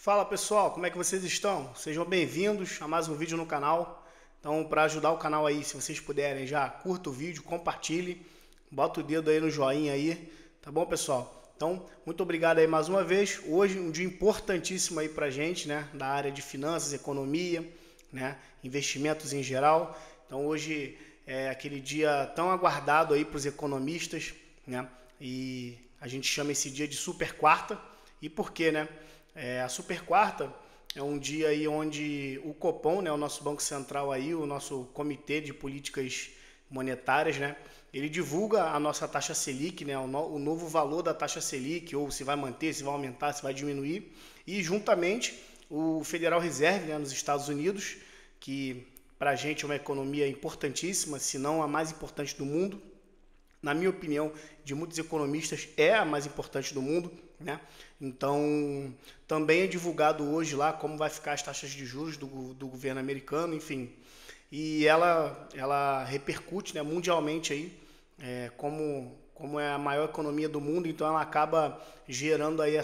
Fala pessoal, como é que vocês estão? Sejam bem-vindos a mais um vídeo no canal. Então, para ajudar o canal aí, se vocês puderem, já curta o vídeo, compartilhe, bota o dedo aí no joinha aí, tá bom, pessoal? Então, muito obrigado aí mais uma vez. Hoje um dia importantíssimo aí pra gente, né, da área de finanças, economia, né, investimentos em geral. Então, hoje é aquele dia tão aguardado aí para os economistas, né? E a gente chama esse dia de super quarta. E por quê, né? A super quarta é um dia aí onde o Copom, né, o nosso Banco Central aí, o nosso Comitê de Políticas Monetárias, né, ele divulga a nossa taxa Selic, né, o novo valor da taxa Selic, ou se vai manter, se vai aumentar, se vai diminuir, e juntamente o Federal Reserve, né, nos Estados Unidos, que para a gente é uma economia importantíssima, se não a mais importante do mundo, na minha opinião, de muitos economistas, é a mais importante do mundo, né? Então, também é divulgado hoje lá como vai ficar as taxas de juros do governo americano, enfim. E ela repercute, né, mundialmente aí, como é a maior economia do mundo, então ela acaba gerando aí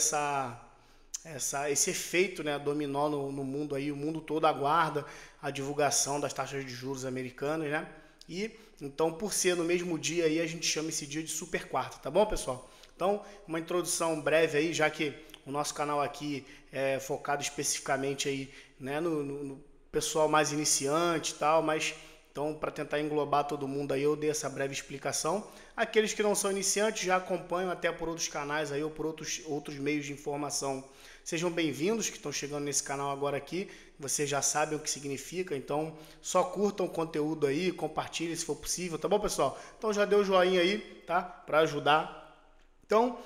esse efeito, né, dominó no mundo aí, o mundo todo aguarda a divulgação das taxas de juros americanas, né? E então, por ser no mesmo dia aí, a gente chama esse dia de super quarta, tá bom, pessoal? Então, uma introdução breve aí, já que o nosso canal aqui é focado especificamente aí, né, no pessoal mais iniciante e tal, mas então, para tentar englobar todo mundo aí, eu dei essa breve explicação. Aqueles que não são iniciantes já acompanham até por outros canais aí ou por outros meios de informação. Sejam bem-vindos que estão chegando nesse canal agora aqui. Vocês já sabem o que significa, então só curtam o conteúdo aí, compartilhem se for possível, tá bom, pessoal? Então já deu o joinha aí, tá? Para ajudar. Então,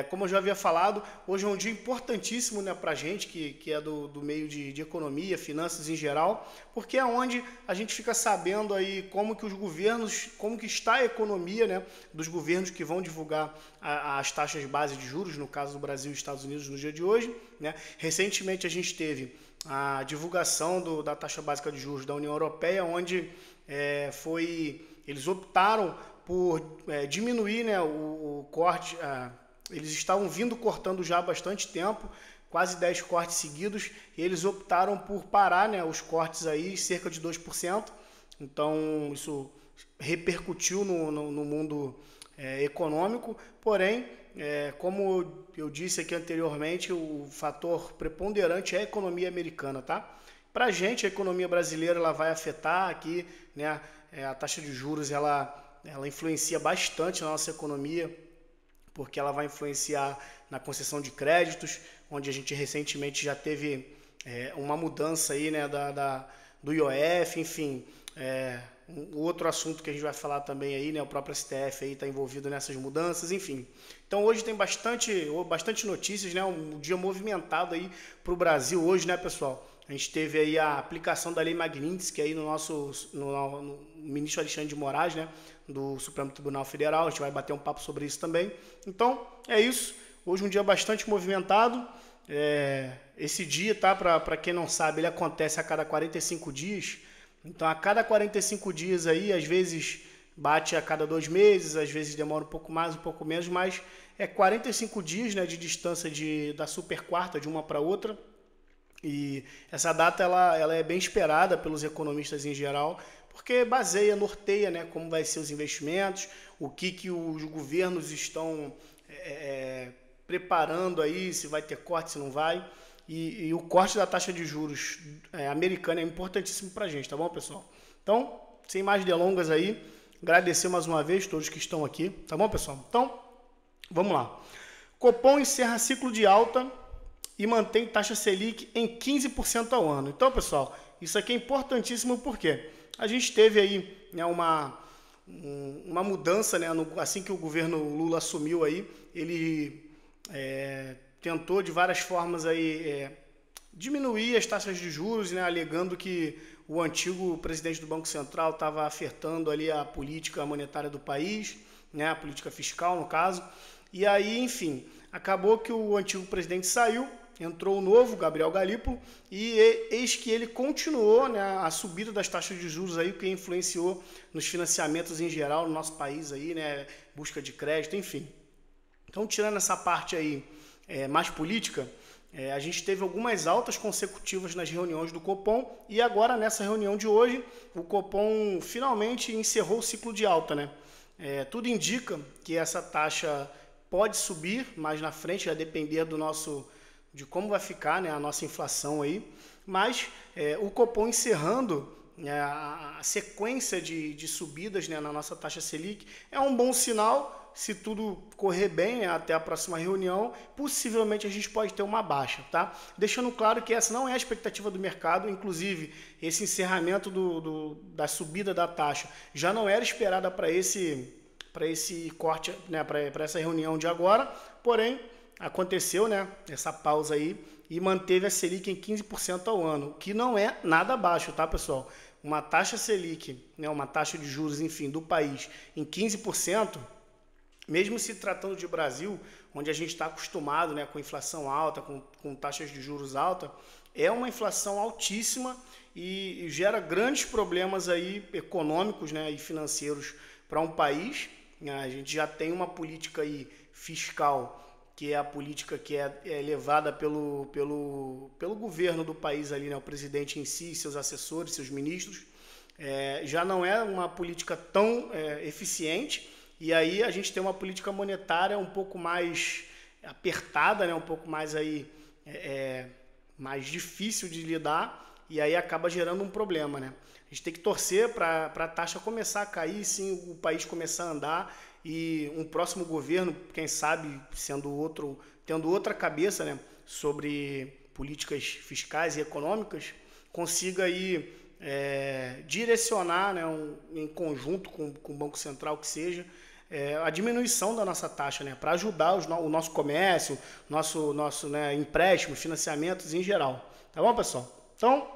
como eu já havia falado, hoje é um dia importantíssimo, né, para a gente que é do meio de economia, finanças em geral, porque é onde a gente fica sabendo aí como que os governos, como que está a economia, né, dos governos que vão divulgar as taxas base de juros, no caso do Brasil e Estados Unidos no dia de hoje, né? Recentemente a gente teve a divulgação da taxa básica de juros da União Europeia, onde eles optaram por diminuir, né, o corte. Eles estavam vindo cortando já há bastante tempo, quase 10 cortes seguidos, e eles optaram por parar, né, os cortes aí, cerca de 2%. Então, isso repercutiu no mundo econômico, porém, como eu disse aqui anteriormente, o fator preponderante é a economia americana, tá? Para a gente, a economia brasileira ela vai afetar aqui, né, a taxa de juros, ela influencia bastante na nossa economia, porque ela vai influenciar na concessão de créditos, onde a gente recentemente já teve uma mudança aí, né, do IOF, enfim, um outro assunto que a gente vai falar também aí, né, o próprio STF aí está envolvido nessas mudanças, enfim. Então hoje tem bastante notícias, né, um dia movimentado aí para o Brasil hoje, né, pessoal? A gente teve aí a aplicação da Lei Magnitsky aí no ministro Alexandre de Moraes, né, do Supremo Tribunal Federal. A gente vai bater um papo sobre isso também. Então, é isso. Hoje um dia bastante movimentado. Esse dia, tá? Para quem não sabe, ele acontece a cada 45 dias. Então, a cada 45 dias aí, às vezes bate a cada 2 meses, às vezes demora um pouco mais, um pouco menos, mas é 45 dias, né, de distância da super quarta, de uma para outra. E essa data ela é bem esperada pelos economistas em geral, porque norteia, né, como vai ser os investimentos, o que os governos estão preparando aí, se vai ter corte, se não vai. E o corte da taxa de juros americana é importantíssimo para a gente, tá bom, pessoal? Então, sem mais delongas aí, agradecer mais uma vez todos que estão aqui, tá bom, pessoal? Então, vamos lá. Copom encerra ciclo de alta e mantém taxa Selic em 15% ao ano. Então, pessoal, isso aqui é importantíssimo porque a gente teve aí, né, uma mudança, né, assim que o governo Lula assumiu aí, ele tentou de várias formas aí diminuir as taxas de juros, né, alegando que o antigo presidente do Banco Central estava afetando ali a política monetária do país, né, a política fiscal no caso. E aí, enfim, acabou que o antigo presidente saiu, entrou o novo, Gabriel Galípolo, e eis que ele continuou, né, a subida das taxas de juros aí, que influenciou nos financiamentos em geral no nosso país aí, né, busca de crédito, enfim. Então, tirando essa parte aí mais política, a gente teve algumas altas consecutivas nas reuniões do Copom e agora nessa reunião de hoje o Copom finalmente encerrou o ciclo de alta, né? Tudo indica que essa taxa pode subir mais na frente, a depender de como vai ficar, né, a nossa inflação aí, mas o Copom encerrando a sequência de subidas, né, na nossa taxa Selic é um bom sinal. Se tudo correr bem, né, até a próxima reunião, possivelmente a gente pode ter uma baixa, tá? Deixando claro que essa não é a expectativa do mercado, inclusive esse encerramento da subida da taxa já não era esperada para esse corte, né, para essa reunião de agora, porém aconteceu, né, essa pausa aí e manteve a Selic em 15% ao ano, que não é nada baixo, tá, pessoal? Uma taxa Selic, né, uma taxa de juros, enfim, do país em 15%, mesmo se tratando de Brasil, onde a gente está acostumado, né, com inflação alta, com taxas de juros altas, é uma inflação altíssima e gera grandes problemas aí econômicos, né, e financeiros para um país. A gente já tem uma política aí fiscal, que é a política que é levada pelo governo do país ali, né, o presidente em si, seus assessores, seus ministros. Já não é uma política tão eficiente. E aí a gente tem uma política monetária um pouco mais apertada, né? Um pouco mais aí, mais difícil de lidar, e aí acaba gerando um problema, né? A gente tem que torcer para a taxa começar a cair, sim, o país começar a andar e um próximo governo, quem sabe, tendo outra cabeça, né, sobre políticas fiscais e econômicas, consiga aí direcionar, né, em conjunto com o Banco Central que seja, a diminuição da nossa taxa, né, para ajudar o nosso comércio, nosso né, empréstimo, financiamentos em geral. Tá bom, pessoal? Então,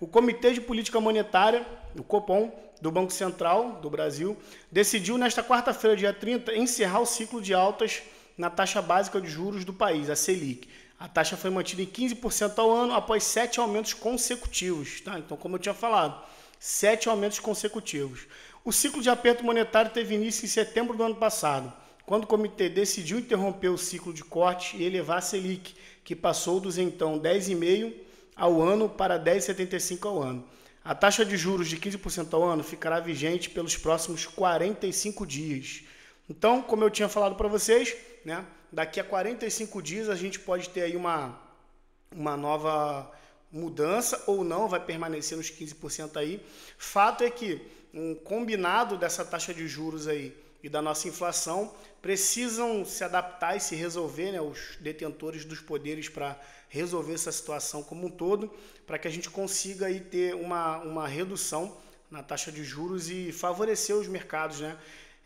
o Comitê de Política Monetária, o Copom, do Banco Central do Brasil, decidiu nesta quarta-feira, dia 30, encerrar o ciclo de altas na taxa básica de juros do país, a Selic. A taxa foi mantida em 15% ao ano após 7 aumentos consecutivos. Tá? Então, como eu tinha falado, 7 aumentos consecutivos. O ciclo de aperto monetário teve início em setembro do ano passado, quando o comitê decidiu interromper o ciclo de corte e elevar a Selic, que passou dos então 10,5% ao ano para 10,75% ao ano. A taxa de juros de 15% ao ano ficará vigente pelos próximos 45 dias. Então, como eu tinha falado para vocês, né, daqui a 45 dias a gente pode ter aí uma nova mudança ou não, vai permanecer nos 15% aí. Fato é que um combinado dessa taxa de juros aí e da nossa inflação precisam se adaptar e se resolver, né, os detentores dos poderes para resolver essa situação como um todo, para que a gente consiga aí ter uma redução na taxa de juros e favorecer os mercados, né?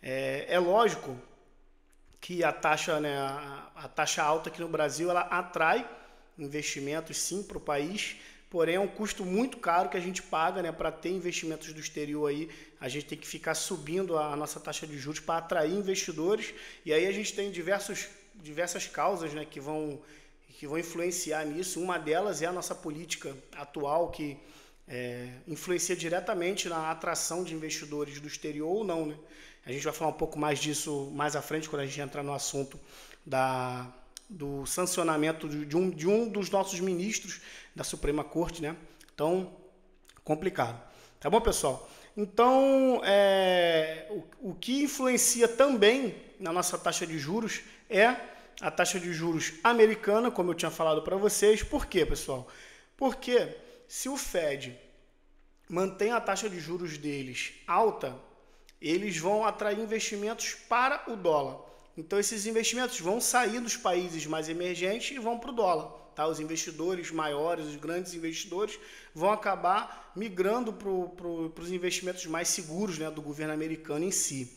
É lógico que a taxa, né, a taxa alta aqui no Brasil, ela atrai investimentos sim para o país, porém é um custo muito caro que a gente paga, né, para ter investimentos do exterior aí. A gente tem que ficar subindo a nossa taxa de juros para atrair investidores, e aí a gente tem diversas causas, né, que vão influenciar nisso. Uma delas é a nossa política atual, que influencia diretamente na atração de investidores do exterior ou não, né? A gente vai falar um pouco mais disso mais à frente, quando a gente entrar no assunto do sancionamento de um dos nossos ministros da Suprema Corte, né? Então, complicado. Tá bom, pessoal? Então, o que influencia também na nossa taxa de juros é a taxa de juros americana, como eu tinha falado para vocês. Por quê, pessoal? Porque se o Fed mantém a taxa de juros deles alta, eles vão atrair investimentos para o dólar. Então, esses investimentos vão sair dos países mais emergentes e vão para o dólar. Tá? Os investidores maiores, os grandes investidores, vão acabar migrando para os investimentos mais seguros, né, do governo americano em si.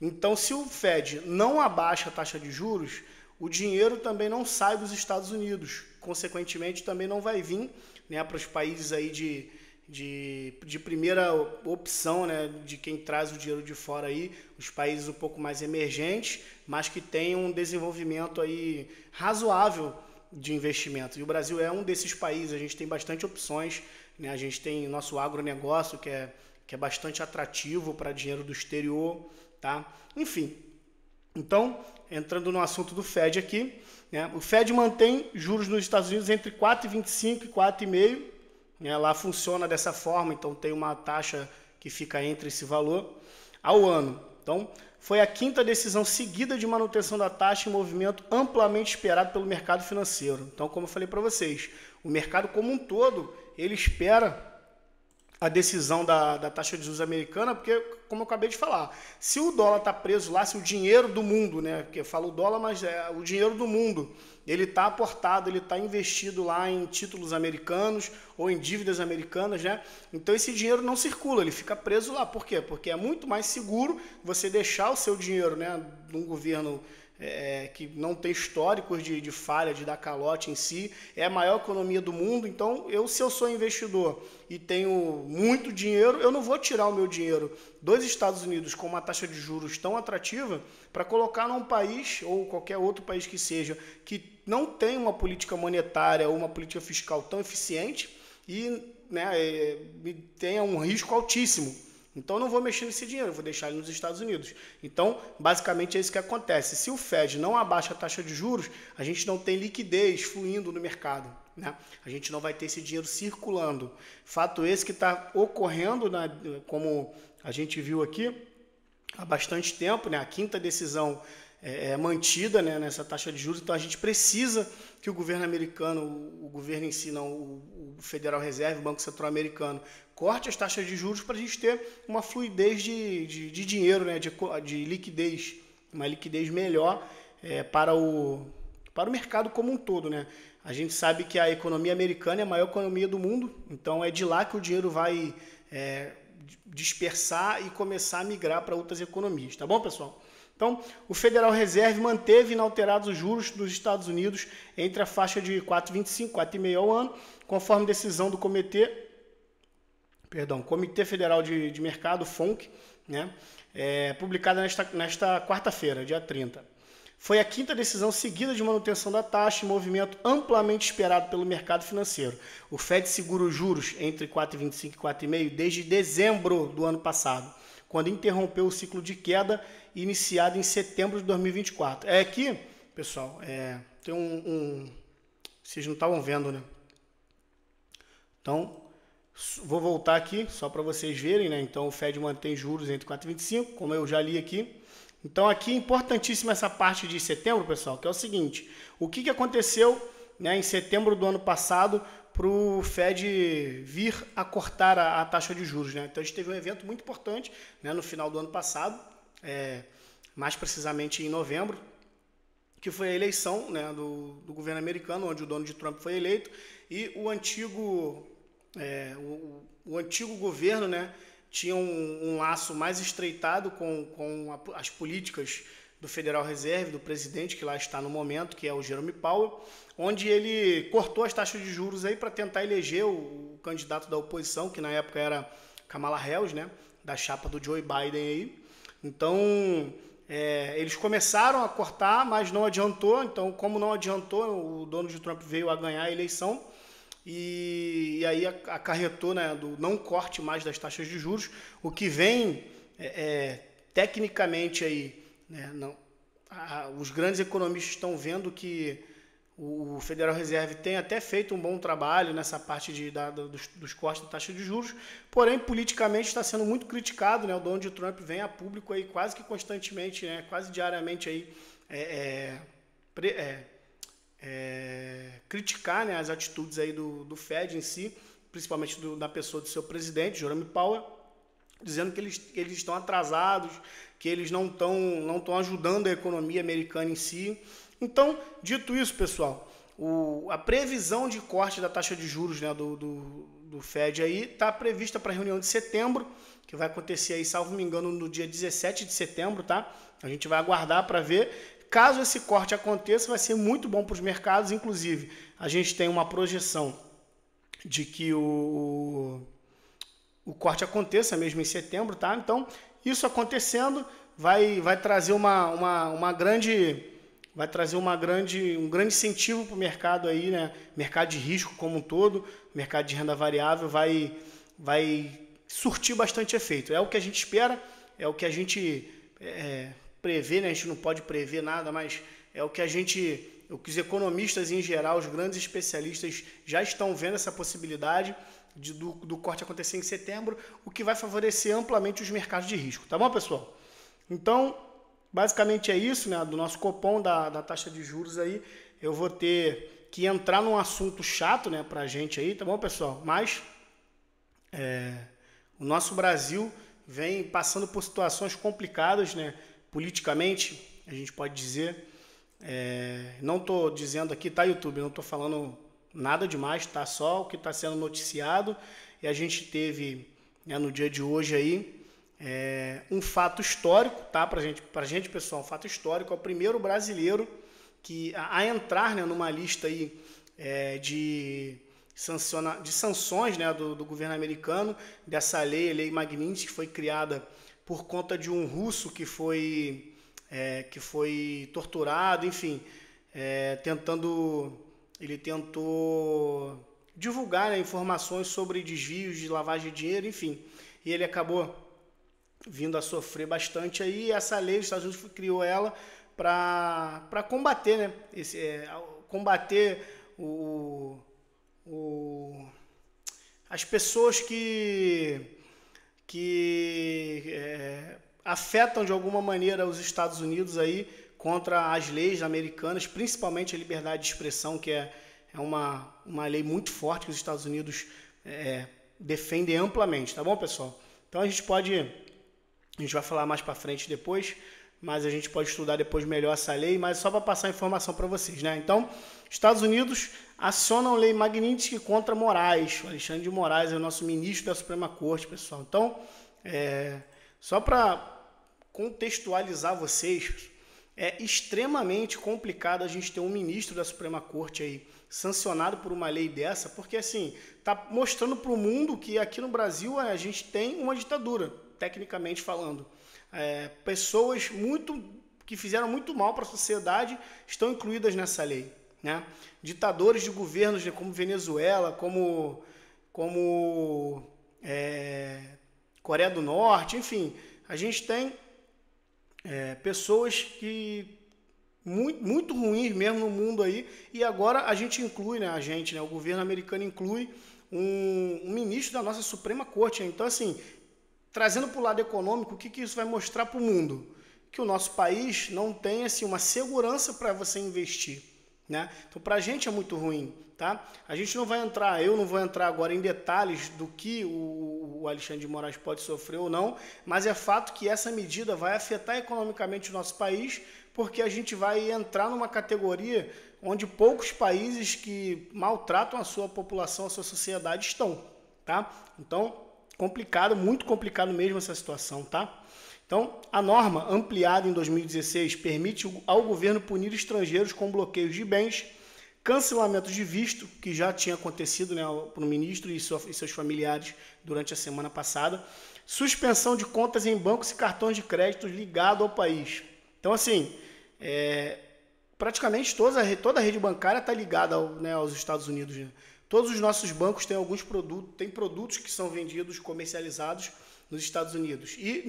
Então, se o Fed não abaixa a taxa de juros, o dinheiro também não sai dos Estados Unidos. Consequentemente, também não vai vir, né, para os países aí de primeira opção, né, de quem traz o dinheiro de fora aí, os países um pouco mais emergentes, mas que têm um desenvolvimento aí razoável de investimento. E o Brasil é um desses países. A gente tem bastante opções, né? A gente tem nosso agronegócio, que é bastante atrativo para dinheiro do exterior, tá? Enfim, Então, entrando no assunto do Fed aqui, né, o Fed mantém juros nos Estados Unidos entre 4,25 e 4,5, né, lá funciona dessa forma, então tem uma taxa que fica entre esse valor ao ano. Então, foi a quinta decisão seguida de manutenção da taxa em movimento amplamente esperado pelo mercado financeiro. Então, como eu falei para vocês, o mercado como um todo, ele espera a decisão da taxa de juros americana, porque, como eu acabei de falar, se o dólar está preso lá, se o dinheiro do mundo, né, porque eu falo dólar, mas é o dinheiro do mundo, ele está aportado, ele está investido lá em títulos americanos ou em dívidas americanas, né? Então esse dinheiro não circula, ele fica preso lá. Por quê? Porque é muito mais seguro você deixar o seu dinheiro, né, num governo que não tem históricos de falha, de dar calote em si, é a maior economia do mundo. Então, se eu sou investidor e tenho muito dinheiro, eu não vou tirar o meu dinheiro dos Estados Unidos com uma taxa de juros tão atrativa para colocar num país, ou qualquer outro país que seja, que não tem uma política monetária ou uma política fiscal tão eficiente e, né, tenha um risco altíssimo. Então, eu não vou mexer nesse dinheiro, eu vou deixar ele nos Estados Unidos. Então, basicamente, é isso que acontece. Se o Fed não abaixa a taxa de juros, a gente não tem liquidez fluindo no mercado, né? A gente não vai ter esse dinheiro circulando. Fato esse que está ocorrendo, né, como a gente viu aqui, há bastante tempo, né? A quinta decisão é mantida, né, nessa taxa de juros. Então, a gente precisa que o governo americano, o governo em si, não, o Federal Reserve, o Banco Central Americano, corte as taxas de juros para a gente ter uma fluidez de dinheiro, né, de liquidez, uma liquidez melhor para o mercado como um todo, né? A gente sabe que a economia americana é a maior economia do mundo, então é de lá que o dinheiro vai dispersar e começar a migrar para outras economias, tá bom, pessoal? Então, o Federal Reserve manteve inalterados os juros dos Estados Unidos entre a faixa de 4,25 e 4,5 ao ano, conforme decisão do Comitê Federal de Mercado, FONC, né, publicada nesta quarta-feira, dia 30. Foi a quinta decisão seguida de manutenção da taxa em movimento amplamente esperado pelo mercado financeiro. O Fed segura os juros entre 4,25 e 4,5 desde dezembro do ano passado, quando interrompeu o ciclo de queda iniciado em setembro de 2024. Aqui, pessoal, tem vocês não estavam vendo, né? Então, vou voltar aqui, só para vocês verem, né? Então, o Fed mantém juros entre 4,25, como eu já li aqui. Então, aqui é importantíssima essa parte de setembro, pessoal, que é o seguinte. O que aconteceu, né, em setembro do ano passado para o Fed vir a cortar a taxa de juros, né? Então, a gente teve um evento muito importante, né, no final do ano passado, mais precisamente em novembro, que foi a eleição, né, do governo americano, onde o Donald Trump foi eleito, e o antigo governo, né, tinha um laço mais estreitado com as políticas do Federal Reserve, do presidente que lá está no momento, que é o Jerome Powell, onde ele cortou as taxas de juros aí para tentar eleger o candidato da oposição, que na época era Kamala Harris, né, da chapa do Joe Biden aí. Então, eles começaram a cortar, mas não adiantou. Então, como não adiantou, o Donald Trump veio a ganhar a eleição e aí acarretou, né, do não corte mais das taxas de juros, o que vem tecnicamente aí, né, os grandes economistas estão vendo que o Federal Reserve tem até feito um bom trabalho nessa parte dos cortes da taxa de juros, porém, politicamente está sendo muito criticado, né? O Donald Trump vem a público aí quase que constantemente, né? Quase diariamente aí, criticar, né, as atitudes aí do Fed em si, principalmente da pessoa do seu presidente, Jerome Powell, dizendo que eles estão atrasados, que eles não estão ajudando a economia americana em si. Então, dito isso, pessoal, a previsão de corte da taxa de juros, né, do Fed aí está prevista para a reunião de setembro, que vai acontecer aí, salvo me engano, no dia 17 de setembro, tá? A gente vai aguardar para ver. Caso esse corte aconteça, vai ser muito bom para os mercados. Inclusive, a gente tem uma projeção de que o corte aconteça mesmo em setembro, tá? Então, isso acontecendo vai trazer um grande incentivo para o mercado aí, né? Mercado de risco como um todo, mercado de renda variável vai surtir bastante efeito. É o que a gente espera, é o que a gente prever, né? A gente não pode prever nada, mas é o que o que os economistas em geral, os grandes especialistas já estão vendo essa possibilidade do corte acontecer em setembro, o que vai favorecer amplamente os mercados de risco. Tá bom, pessoal? Então, basicamente é isso, né? Do nosso Copom, da taxa de juros aí. Eu vou ter que entrar num assunto chato, né, pra gente aí, tá bom, pessoal? Mas o nosso Brasil vem passando por situações complicadas, né? Politicamente, a gente pode dizer. Não estou dizendo aqui, tá, YouTube? Não estou falando nada demais, tá? Só o que está sendo noticiado. E a gente teve, né, no dia de hoje aí, um fato histórico, tá? Pra gente, pessoal, um fato histórico. É o primeiro brasileiro a entrar, né, numa lista aí, de sanções, né, do governo americano, dessa lei Magnitsky, que foi criada por conta de um russo que foi torturado, enfim, ele tentou divulgar, né, informações sobre desvios de lavagem de dinheiro, enfim, e ele acabou vindo a sofrer bastante aí. Essa lei, os Estados Unidos criou ela para combater, né, combater as pessoas que afetam de alguma maneira os Estados Unidos aí contra as leis americanas, principalmente a liberdade de expressão, que é uma lei muito forte que os Estados Unidos defendem amplamente, tá bom, pessoal? Então a gente vai falar mais para frente depois, mas a gente pode estudar depois melhor essa lei, mas só para passar a informação para vocês, né? Então, Estados Unidos acionam lei Magnitsky contra Moraes. O Alexandre de Moraes é o nosso ministro da Suprema Corte, pessoal. Então, só para contextualizar vocês, é extremamente complicado a gente ter um ministro da Suprema Corte aí sancionado por uma lei dessa, porque assim, tá mostrando para o mundo que aqui no Brasil a gente tem uma ditadura, tecnicamente falando. Pessoas que fizeram muito mal para a sociedade estão incluídas nessa lei, né? Ditadores de governos, né, como Venezuela, como Coreia do Norte, enfim, a gente tem pessoas que muito ruins mesmo no mundo aí, e agora a gente inclui, né, o governo americano inclui um ministro da nossa Suprema Corte. Então, assim, trazendo para o lado econômico, o que isso vai mostrar para o mundo? Que o nosso país não tem assim, uma segurança para você investir, né? Então, para a gente é muito ruim, tá? Eu não vou entrar agora em detalhes do que o Alexandre de Moraes pode sofrer ou não, mas é fato que essa medida vai afetar economicamente o nosso país, porque a gente vai entrar numa categoria onde poucos países que maltratam a sua população, a sua sociedade estão, tá? Então, complicado, muito complicado mesmo essa situação, tá? Então, a norma ampliada em 2016 permite ao governo punir estrangeiros com bloqueios de bens, cancelamento de visto, que já tinha acontecido, né, para o ministro e seus familiares durante a semana passada, suspensão de contas em bancos e cartões de crédito ligados ao país. Então, assim, praticamente toda a rede bancária está ligada aos Estados Unidos, né? Todos os nossos bancos têm têm produtos que são vendidos, comercializados nos Estados Unidos. E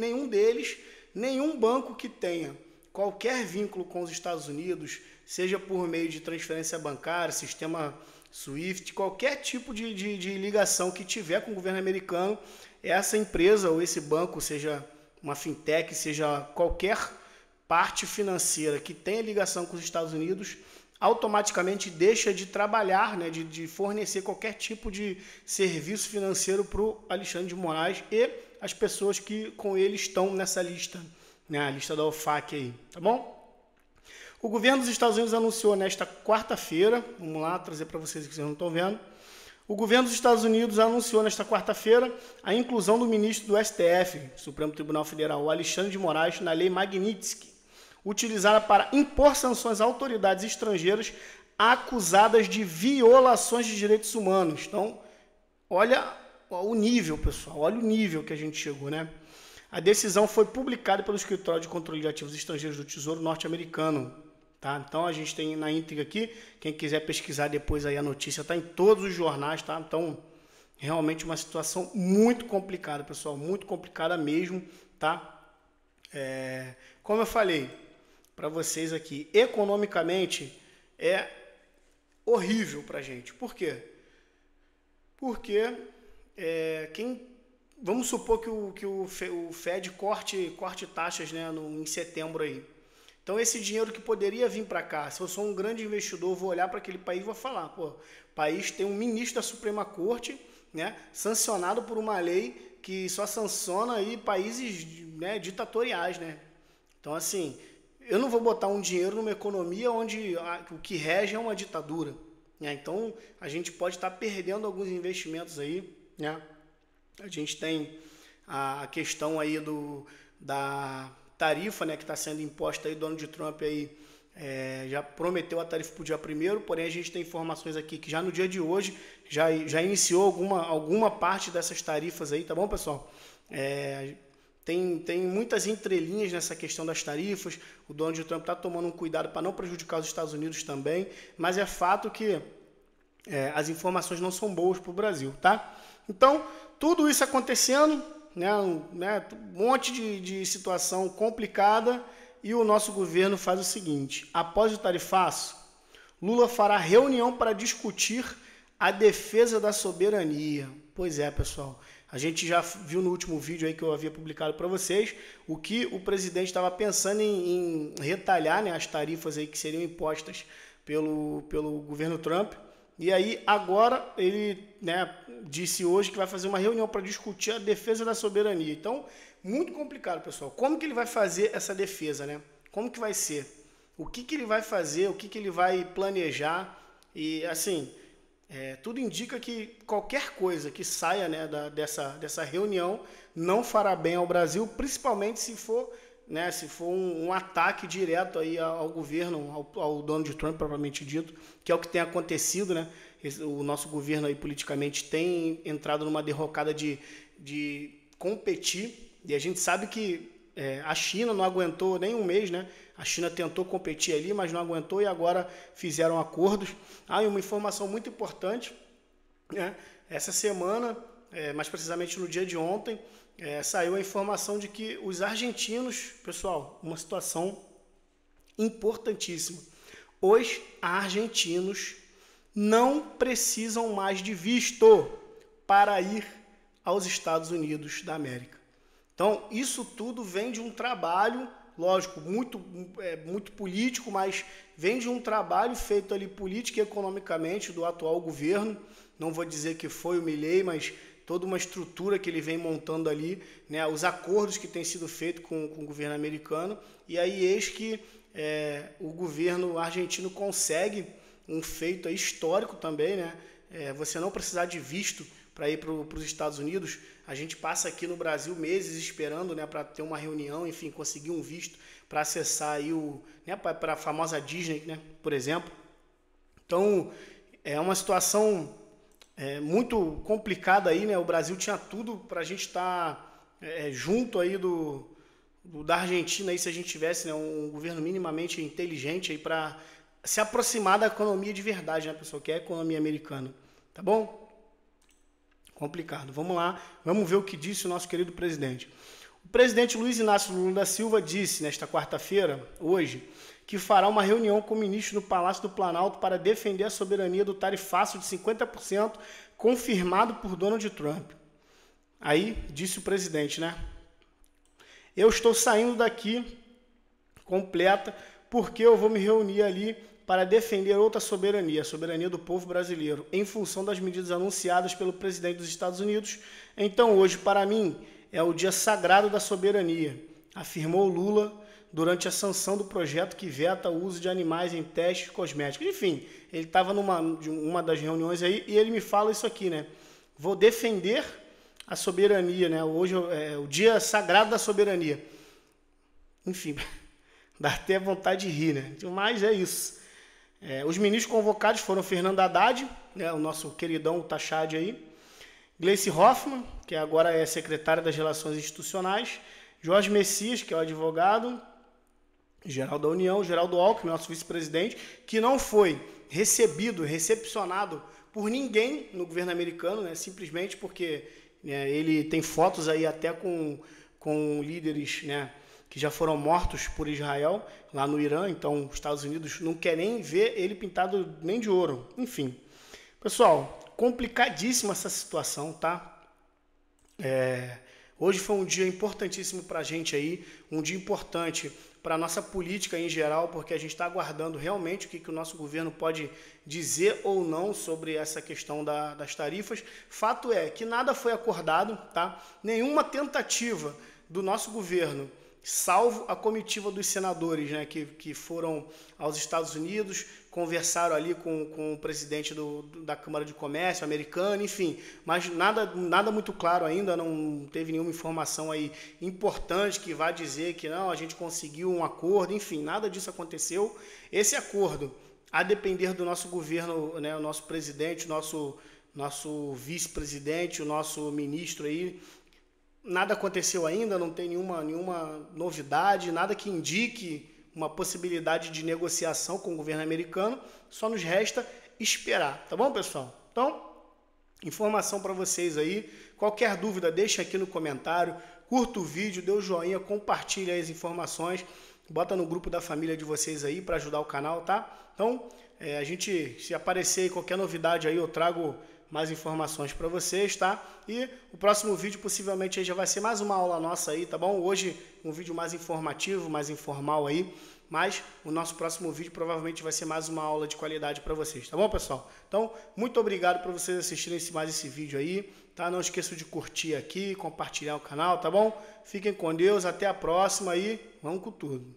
nenhum banco que tenha qualquer vínculo com os Estados Unidos, seja por meio de transferência bancária, sistema SWIFT, qualquer tipo de ligação que tiver com o governo americano, essa empresa ou esse banco, seja uma fintech, seja qualquer parte financeira que tenha ligação com os Estados Unidos, automaticamente deixa de trabalhar, né, de fornecer qualquer tipo de serviço financeiro para o Alexandre de Moraes e as pessoas que com ele estão nessa lista, né, a lista da OFAC aí, tá bom? O governo dos Estados Unidos anunciou nesta quarta-feira, vamos lá trazer para vocês que vocês não estão vendo, o governo dos Estados Unidos anunciou nesta quarta-feira a inclusão do ministro do STF, Supremo Tribunal Federal, Alexandre de Moraes, na lei Magnitsky, utilizada para impor sanções a autoridades estrangeiras acusadas de violações de direitos humanos. Então, olha o nível, pessoal, olha o nível que a gente chegou, né? A decisão foi publicada pelo Escritório de Controle de Ativos Estrangeiros do Tesouro norte-americano, tá? Então, a gente tem na íntegra aqui, quem quiser pesquisar depois aí a notícia, está em todos os jornais, tá? Então, realmente uma situação muito complicada, pessoal, muito complicada mesmo, tá? Como eu falei para vocês aqui, economicamente é horrível para a gente. Por quê? Porque vamos supor que o Fed corte taxas, né, em setembro aí. Então esse dinheiro que poderia vir para cá, se eu sou um grande investidor, vou olhar para aquele país e vou falar, pô, o país tem um ministro da Suprema Corte, né, sancionado por uma lei que só sanciona aí países, né, ditatoriais, né? Então assim, eu não vou botar um dinheiro numa economia onde o que rege é uma ditadura, né? Então a gente pode estar perdendo alguns investimentos aí, né? A gente tem a questão aí da tarifa, né, que está sendo imposta aí, o Donald Trump aí já prometeu a tarifa para o dia 1º, porém a gente tem informações aqui que já no dia de hoje já iniciou alguma parte dessas tarifas aí, tá bom, pessoal? Tem muitas entrelinhas nessa questão das tarifas, o Donald Trump está tomando um cuidado para não prejudicar os Estados Unidos também, mas é fato que as informações não são boas para o Brasil, tá? Então, tudo isso acontecendo, né, um monte de situação complicada, e o nosso governo faz o seguinte: após o tarifaço, Lula fará reunião para discutir a defesa da soberania. Pois é, pessoal, a gente já viu no último vídeo aí que eu havia publicado para vocês o que o presidente estava pensando em retalhar, né, as tarifas aí que seriam impostas pelo governo Trump. E aí, agora, ele, né, disse hoje que vai fazer uma reunião para discutir a defesa da soberania. Então, muito complicado, pessoal. Como que ele vai fazer essa defesa, né? Como que vai ser? O que que ele vai fazer? O que que ele vai planejar? E, assim, tudo indica que qualquer coisa que saia, né, dessa reunião não fará bem ao Brasil, principalmente se for, né, um ataque direto aí ao governo, ao Donald Trump, propriamente dito, que é o que tem acontecido, né? O nosso governo aí politicamente tem entrado numa derrocada de competir, e a gente sabe que a China não aguentou nem um mês, né? A China tentou competir ali, mas não aguentou, e agora fizeram acordos. E uma informação muito importante, né? Essa semana, mais precisamente no dia de ontem, saiu a informação de que os argentinos, pessoal, uma situação importantíssima. Os argentinos não precisam mais de visto para ir aos Estados Unidos da América. Então, isso tudo vem de um trabalho, lógico, muito político, mas vem de um trabalho feito ali política e economicamente do atual governo. Não vou dizer que foi o Milei, mas toda uma estrutura que ele vem montando ali, né, os acordos que têm sido feitos com o governo americano, e aí eis que o governo argentino consegue um feito aí histórico também, né? Você não precisar de visto para ir para os Estados Unidos. A gente passa aqui no Brasil meses esperando, né, para ter uma reunião, enfim, conseguir um visto para acessar aí para a famosa Disney, né, por exemplo. Então, é uma situação muito complicada aí, né? O Brasil tinha tudo para a gente estar junto aí da Argentina, aí, se a gente tivesse, né, um governo minimamente inteligente aí para se aproximar da economia de verdade, né, pessoal, que é a economia americana, tá bom? Complicado. Vamos lá, vamos ver o que disse o nosso querido presidente. O presidente Luiz Inácio Lula da Silva disse nesta quarta-feira, hoje, que fará uma reunião com o ministro no Palácio do Planalto para defender a soberania do tarifaço de 50% confirmado por Donald Trump. Aí, disse o presidente, né? Eu estou saindo daqui completa porque eu vou me reunir ali para defender outra soberania, a soberania do povo brasileiro, em função das medidas anunciadas pelo presidente dos Estados Unidos. Então, hoje, para mim, é o dia sagrado da soberania, afirmou Lula durante a sanção do projeto que veta o uso de animais em testes cosméticos. Enfim, ele estava numa das reuniões aí e ele me fala isso aqui, né? Vou defender a soberania, né? Hoje é o dia sagrado da soberania. Enfim, dá até vontade de rir, né? Mas é isso. Os ministros convocados foram Fernando Haddad, né, o nosso queridão Tachad aí, Gleice Hoffmann, que agora é secretária das Relações Institucionais, Jorge Messias, que é o advogado geral da União, Geraldo Alckmin, nosso vice-presidente, que não foi recepcionado por ninguém no governo americano, né, simplesmente porque ele tem fotos aí até com líderes, né, que já foram mortos por Israel lá no Irã, então os Estados Unidos não querem nem ver ele pintado nem de ouro. Enfim, pessoal, complicadíssima essa situação, tá? Hoje foi um dia importantíssimo para a gente aí, um dia importante para a nossa política em geral, porque a gente está aguardando realmente o que o nosso governo pode dizer ou não sobre essa questão das tarifas. Fato é que nada foi acordado, tá? Nenhuma tentativa do nosso governo, salvo a comitiva dos senadores, né, que foram aos Estados Unidos, conversaram ali com o presidente da Câmara de Comércio americana, enfim, mas nada muito claro ainda, não teve nenhuma informação aí importante que vá dizer que não, a gente conseguiu um acordo, enfim, nada disso aconteceu. Esse acordo, a depender do nosso governo, né, o nosso presidente, o nosso vice-presidente, o nosso ministro aí, nada aconteceu ainda, não tem nenhuma novidade, nada que indique uma possibilidade de negociação com o governo americano, só nos resta esperar, tá bom, pessoal? Então, informação para vocês aí, qualquer dúvida deixa aqui no comentário, curta o vídeo, dê o joinha, compartilha as informações, bota no grupo da família de vocês aí para ajudar o canal, tá? Então, a gente, se aparecer aí qualquer novidade aí, eu trago mais informações para vocês, tá? E o próximo vídeo possivelmente aí já vai ser mais uma aula nossa aí, tá bom? Hoje um vídeo mais informativo, mais informal aí, mas o nosso próximo vídeo provavelmente vai ser mais uma aula de qualidade para vocês, tá bom, pessoal? Então, muito obrigado por vocês assistirem mais esse vídeo aí, tá? Não esqueça de curtir aqui, compartilhar o canal, tá bom? Fiquem com Deus, até a próxima e vamos com tudo.